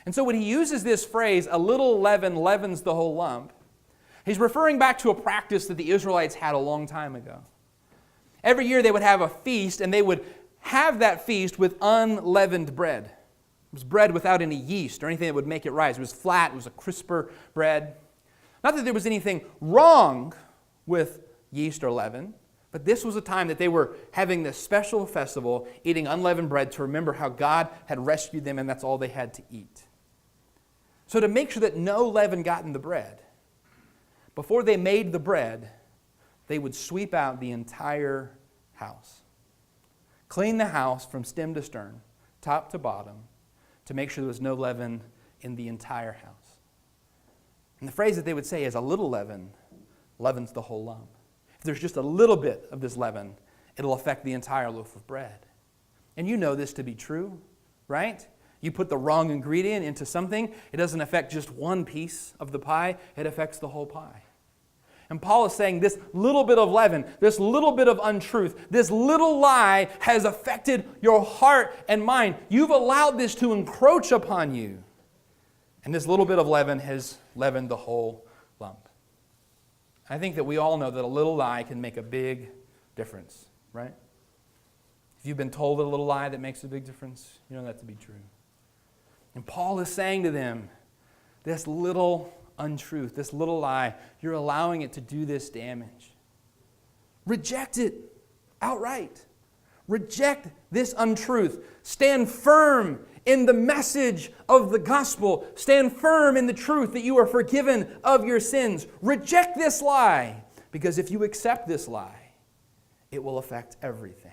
And so when he uses this phrase, a little leaven leavens the whole lump, he's referring back to a practice that the Israelites had a long time ago. Every year they would have a feast, and they would have that feast with unleavened bread. It was bread without any yeast or anything that would make it rise. It was flat. It was a crisper bread. Not that there was anything wrong with yeast or leaven, but this was a time that they were having this special festival, eating unleavened bread to remember how God had rescued them, and that's all they had to eat. So to make sure that no leaven got in the bread, before they made the bread, they would sweep out the entire house. Clean the house from stem to stern, top to bottom, to make sure there was no leaven in the entire house. And the phrase that they would say is, a little leaven leavens the whole lump. If there's just a little bit of this leaven, it'll affect the entire loaf of bread. And you know this to be true, right? You put the wrong ingredient into something, it doesn't affect just one piece of the pie, it affects the whole pie. And Paul is saying this little bit of leaven, this little bit of untruth, this little lie has affected your heart and mind. You've allowed this to encroach upon you. And this little bit of leaven has leavened the whole lump. I think that we all know that a little lie can make a big difference, right? If you've been told a little lie that makes a big difference, you know that to be true. And Paul is saying to them, this little untruth, this little lie, you're allowing it to do this damage. Reject it outright. Reject this untruth. Stand firm in the message of the gospel. Stand firm in the truth that you are forgiven of your sins. Reject this lie, because if you accept this lie, it will affect everything.